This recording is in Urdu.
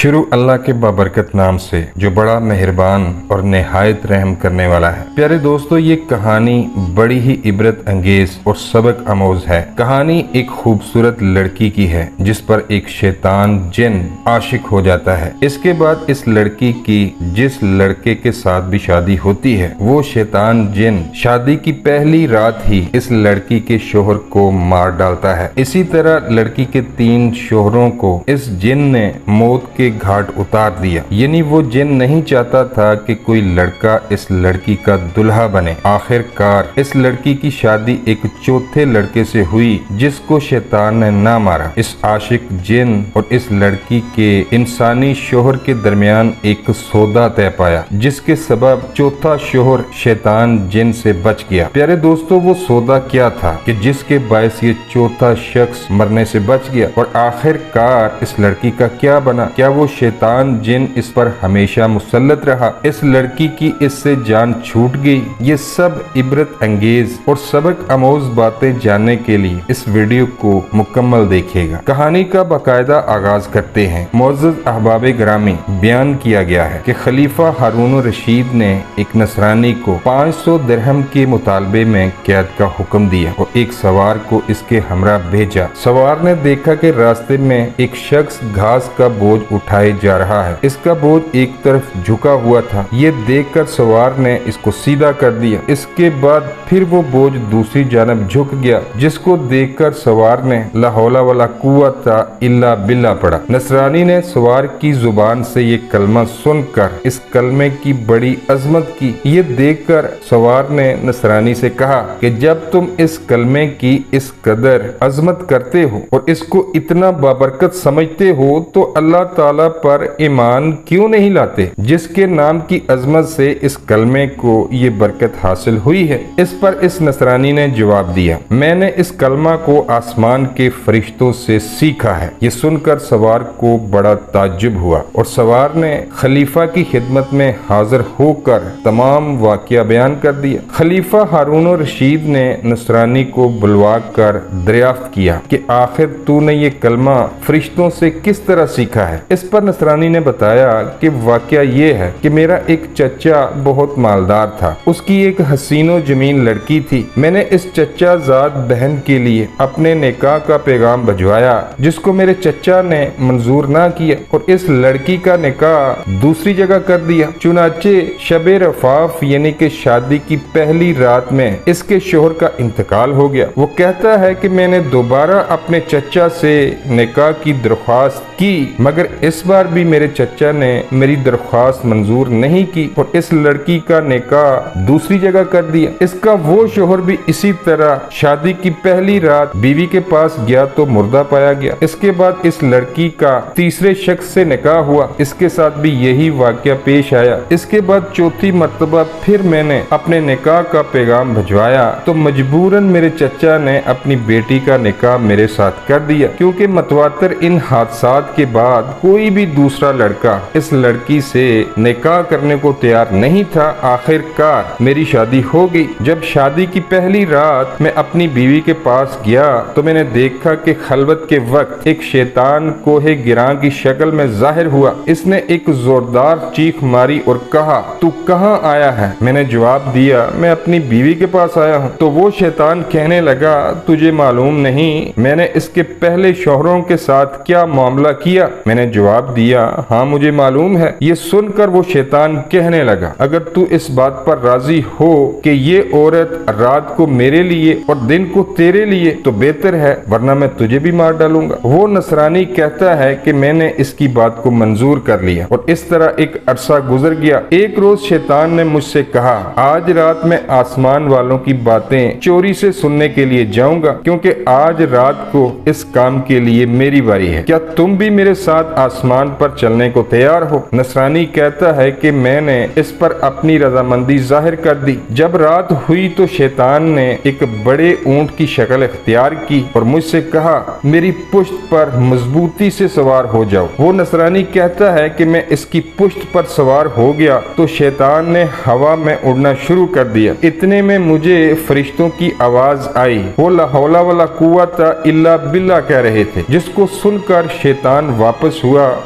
شروع اللہ کے بابرکت نام سے جو بڑا مہربان اور نہایت رحم کرنے والا ہے۔ پیارے دوستو، یہ کہانی بڑی ہی عبرت انگیز اور سبق آموز ہے۔ کہانی ایک خوبصورت لڑکی کی ہے جس پر ایک شیطان جن عاشق ہو جاتا ہے۔ اس کے بعد اس لڑکی کی جس لڑکے کے ساتھ بھی شادی ہوتی ہے، وہ شیطان جن شادی کی پہلی رات ہی اس لڑکی کے شوہر کو مار ڈالتا ہے۔ اسی طرح لڑکی کے 3 شوہروں کو اس جن نے موت کے گھاٹ اتار دیا۔ یعنی وہ جن نہیں چاہتا تھا کہ کوئی لڑکا اس لڑکی کا دلہا بنے۔ آخر کار اس لڑکی کی شادی ایک چوتھے لڑکے سے ہوئی جس کو شیطان نے نہ مارا۔ اس عاشق جن اور اس لڑکی کے انسانی شوہر کے درمیان ایک سودا طے پایا جس کے سبب چوتھا شوہر شیطان جن سے بچ گیا۔ پیارے دوستو، وہ سودا کیا تھا کہ جس کے باعث یہ چوتھا شخص مرنے سے بچ گیا؟ اور آخر کار اس لڑکی کا کیا بنا؟ کیا وہ شیطان جن اس پر ہمیشہ مسلط رہا؟ اس لڑکی کی اس سے جان چھوٹ گئی؟ یہ سب عبرت انگیز اور سبق آموز باتیں جاننے کے لیے اس ویڈیو کو مکمل دیکھیے گا۔ کہانی کا باقاعدہ آغاز کرتے ہیں۔ معزز احباب گرامی، بیان کیا گیا ہے کہ خلیفہ ہارون الرشید نے ایک نصرانی کو 500 درہم کے مطالبے میں قید کا حکم دیا اور ایک سوار کو اس کے ہمراہ بھیجا۔ سوار نے دیکھا کہ راستے میں ایک شخص گھاس کا بوجھ اٹھائے جا رہا ہے۔ اس کا بوجھ ایک طرف جھکا ہوا تھا۔ یہ دیکھ کر سوار نے اس کو سیدھا کر دیا۔ اس کے بعد پھر وہ بوجھ دوسری جانب جھک گیا، جس کو دیکھ کر سوار نے لا حول ولا قوت الا باللہ پڑھا۔ نصرانی نے سوار کی زبان سے یہ کلمہ سن کر اس کلمے کی بڑی عظمت کی۔ یہ دیکھ کر سوار نے نصرانی سے کہا کہ جب تم اس کلمے کی اس قدر عظمت کرتے ہو اور اس کو اتنا بابرکت سمجھتے ہو تو اللہ تعالیٰ پر ایمان کیوں نہیں لاتے جس کے نام کی عظمت سے اس کلمے کو یہ برکت حاصل ہوئی ہے؟ اس پر اس نصرانی نے جواب دیا، میں نے اس کلمہ کو آسمان کے فرشتوں سے سیکھا ہے۔ یہ سن کر سوار کو بڑا تعجب ہوا اور سوار نے خلیفہ کی خدمت میں حاضر ہو کر تمام واقعہ بیان کر دیا۔ خلیفہ ہارون الرشید نے نصرانی کو بلوا کر دریافت کیا کہ آخر تو نے یہ کلمہ فرشتوں سے کس طرح سیکھا ہے؟ اس پر نصرانی نے بتایا کہ واقعہ یہ ہے کہ میرا ایک چچا بہت مالدار تھا، اس کی ایک حسین و جمیل لڑکی تھی۔ میں نے اس چچا زاد بہن کے لیے اپنے نکاح کا پیغام بھجوایا جس کو میرے چچا نے منظور نہ کیا اور اس لڑکی کا نکاح دوسری جگہ کر دیا۔ چنانچہ شب رفاف یعنی کہ شادی کی پہلی رات میں اس کے شوہر کا انتقال ہو گیا۔ وہ کہتا ہے کہ میں نے دوبارہ اپنے چچا سے نکاح کی درخواست کی مگر اس بار بھی میرے چچا نے میری درخواست منظور نہیں کی اور اس لڑکی کا نکاح دوسری جگہ کر دیا۔ اس کا وہ شوہر بھی اسی طرح شادی کی پہلی رات بیوی کے پاس گیا تو مردہ پایا گیا۔ اس کے بعد اس لڑکی کا تیسرے شخص سے نکاح ہوا، اس کے ساتھ بھی یہی واقعہ پیش آیا۔ اس کے بعد چوتھی مرتبہ پھر میں نے اپنے نکاح کا پیغام بھجوایا تو مجبوراً میرے چچا نے اپنی بیٹی کا نکاح میرے ساتھ کر دیا، کیونکہ متواتر ان حادثات کے بعد کوئی بھی دوسرا لڑکا اس لڑکی سے نکاح کرنے کو تیار نہیں تھا۔ آخر کار میری شادی ہو گئی۔ جب شادی کی پہلی رات میں اپنی بیوی کے پاس گیا تو میں نے دیکھا کہ خلوت کے وقت ایک شیطان کوہ گراں کی شکل میں ظاہر ہوا۔ اس نے ایک زوردار چیخ ماری اور کہا، تو کہاں آیا ہے؟ میں نے جواب دیا، میں اپنی بیوی کے پاس آیا ہوں۔ تو وہ شیطان کہنے لگا، تجھے معلوم نہیں میں نے اس کے پہلے شوہروں کے ساتھ کیا معاملہ کیا؟ میں نے جواب دیا، ہاں مجھے معلوم ہے۔ یہ سن کر وہ شیطان کہنے لگا، اگر تو اس بات پر راضی ہو کہ یہ عورت رات کو میرے لیے اور دن کو تیرے لیے تو بہتر ہے، ورنہ میں تجھے بھی مار ڈالوں گا۔ وہ نصرانی کہتا ہے کہ میں نے اس کی بات کو منظور کر لیا اور اس طرح ایک عرصہ گزر گیا۔ ایک روز شیطان نے مجھ سے کہا، آج رات میں آسمان والوں کی باتیں چوری سے سننے کے لیے جاؤں گا کیونکہ آج رات کو اس کام کے لیے میری باری ہے۔ کیا تم بھی میرے ساتھ آسمان پر چلنے کو تیار ہو؟ نصرانی کہتا ہے کہ میں نے اس پر اپنی رضامندی ظاہر کر دی۔ جب رات ہوئی تو شیطان نے ایک بڑے اونٹ کی شکل اختیار کی اور مجھ سے کہا، میری پشت پر مضبوطی سے سوار ہو جاؤ۔ وہ نصرانی کہتا ہے کہ میں اس کی پشت پر سوار ہو گیا تو شیطان نے ہوا میں اڑنا شروع کر دیا۔ اتنے میں مجھے فرشتوں کی آواز آئی، وہ لا حول ولا قوت الا باللہ کہہ رہے تھے، جس کو سن کر شیطان واپس ہوا